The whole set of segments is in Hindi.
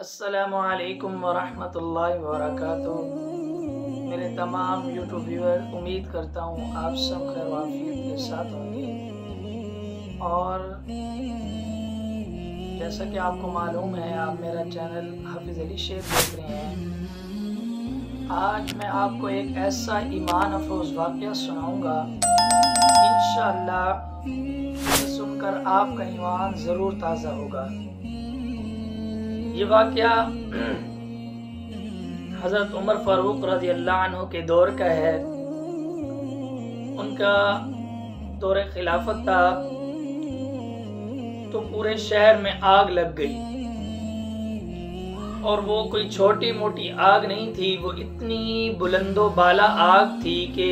अस्सलामुअलैकुम वरहमतुल्लाहि वबरकातुहू। मेरे तमाम यूट्यूब व्यूअर, उम्मीद करता हूँ आप सब खैर वाफियत के साथ होंगे। और जैसा कि आपको मालूम है, आप मेरा चैनल हाफिज़ अली शेख देख रहे हैं। आज मैं आपको एक ऐसा ईमान अफरोज़ वाक़या सुनाऊँगा, इंशाअल्लाह सुनकर आपका ईमान ज़रूर ताज़ा होगा। ये वाक़या हज़रत उमर फ़ारूक रज़ी अल्लाह अन्हु के दौर का है। उनका दौर खिलाफत था तो पूरे शहर में आग लग गई, और वो कोई छोटी मोटी आग नहीं थी, वो इतनी बुलंदो बाला आग थी कि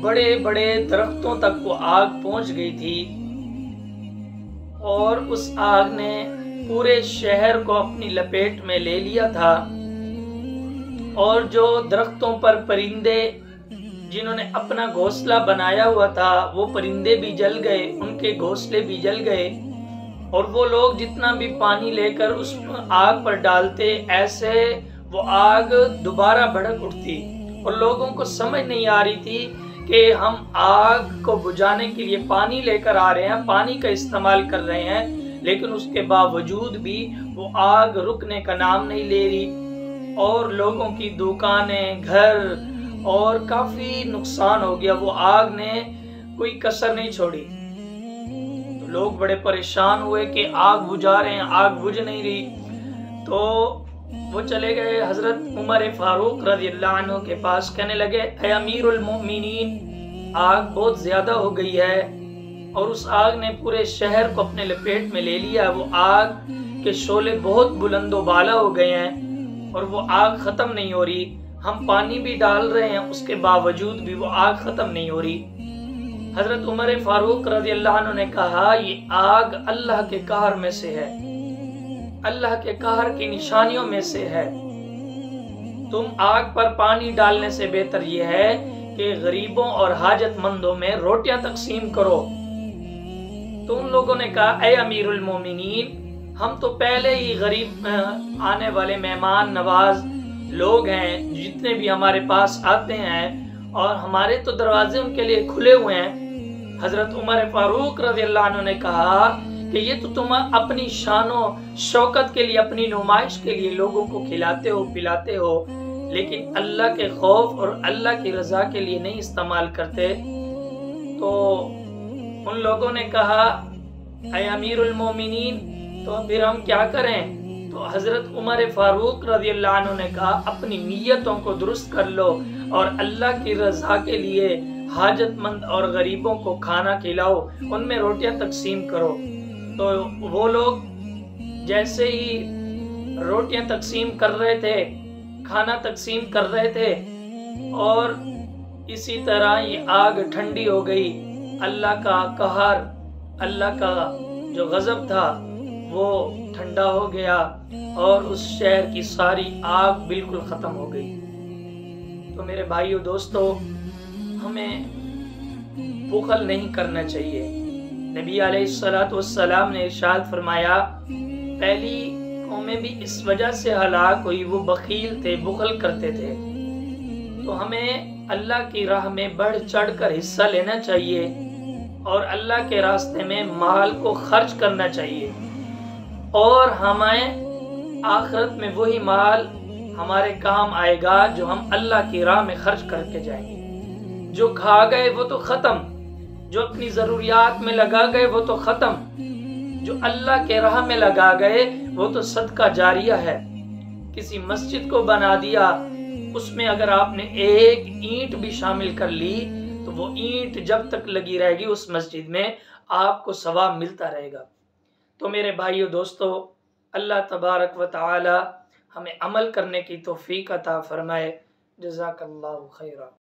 बड़े बड़े दरख्तों तक वो आग पहुंच गई थी। और उस आग ने पूरे शहर को अपनी लपेट में ले लिया था। और जो दरख्तों पर परिंदे जिन्होंने अपना घोंसला बनाया हुआ था, वो परिंदे भी जल गए, उनके घोंसले भी जल गए। और वो लोग जितना भी पानी लेकर उस आग पर डालते, ऐसे वो आग दोबारा भड़क उठती। और लोगों को समझ नहीं आ रही थी कि हम आग को बुझाने के लिए पानी लेकर आ रहे हैं, पानी का इस्तेमाल कर रहे हैं, लेकिन उसके बावजूद भी वो आग रुकने का नाम नहीं ले रही। और लोगों की दुकानें, घर और काफी नुकसान हो गया। वो आग ने कोई कसर नहीं छोड़ी। तो लोग बड़े परेशान हुए कि आग बुझा रहे हैं, आग बुझ नहीं रही। तो वो चले गए हजरत उमर फारूक रज़ी अल्लाह अन्हु के पास, कहने लगे, ऐ अमीरुल मोमिनीन, आग बहुत ज्यादा हो गई है और उस आग ने पूरे शहर को अपने लपेट में ले लिया। वो आग के शोले बहुत बुलंदो बाला हो गए हैं और वो आग खत्म नहीं हो रही। हम पानी भी डाल रहे हैं, उसके बावजूद भी वो आग खत्म नहीं हो रही। हजरत उमर फारूक रज़ी अल्लाह अन्हु ने कहा, ये आग अल्लाह के कहर में से है, अल्लाह के कहर की निशानियों में से है। तुम आग पर पानी डालने से बेहतर यह है कि गरीबों और हाजतमंदों में रोटियां तकसीम करो। तो उन लोगों ने कहा, ऐ अमीरुल मोमिनीन, हम तो पहले ही गरीब आने वाले मेहमान नवाज लोग हैं, जितने भी हमारे पास आते हैं और हमारे तो दरवाजे उनके लिए खुले हुए हैं। हजरत उमर फारूक रज़ी अल्लाह अन्हु ने कहा कि ये तो तुम अपनी शानो शौकत के लिए, अपनी नुमाइश के लिए लोगों को खिलाते हो, पिलाते हो, लेकिन अल्लाह के खौफ और अल्लाह की रजा के लिए नहीं इस्तेमाल करते। तो उन लोगों ने कहा, ऐ अमीरुल मोमिनीन, तो फिर हम क्या करें? तो हजरत उमर फारूक रज़ी अल्लाह अन्हु ने कहा, अपनी नीयतों को दुरुस्त कर लो और अल्लाह की रजा के लिए हाजतमंद और गरीबों को खाना खिलाओ, उनमें रोटियां तकसीम करो। तो वो लोग जैसे ही रोटियां तकसीम कर रहे थे, खाना तकसीम कर रहे थे, और इसी तरह ये आग ठंडी हो गई। अल्लाह का कहर, अल्लाह का जो गजब था वो ठंडा हो गया और उस शहर की सारी आग बिल्कुल खत्म हो गई। तो मेरे भाइयों दोस्तों, हमें बुखल नहीं करना चाहिए। नबी अलैहिस्सलातु वस्सलाम ने इरशाद फरमाया, पहली कौमें भी इस वजह से हलाक हुई, वो बखील थे, बुखल करते थे। तो हमें अल्लाह की राह में बढ़ चढ़ कर हिस्सा लेना चाहिए और अल्लाह के रास्ते में माल को खर्च करना चाहिए। और हमें आखिरत में वही माल हमारे काम आएगा जो हम अल्लाह की राह में खर्च करके जाएंगे। जो खा गए वो तो खत्म, जो अपनी जरूरियात में लगा गए वो तो खत्म, जो अल्लाह के राह में लगा गए वो तो सदका जारिया है। किसी मस्जिद को बना दिया, उसमें अगर आपने एक ईंट भी शामिल कर ली तो वो ईंट जब तक लगी रहेगी उस मस्जिद में, आपको सवाब मिलता रहेगा। तो मेरे भाइयों दोस्तों, अल्लाह तबारक व तआला हमें अमल करने की तौफीक अता फरमाए। जज़ाकल्लाहु खैरा।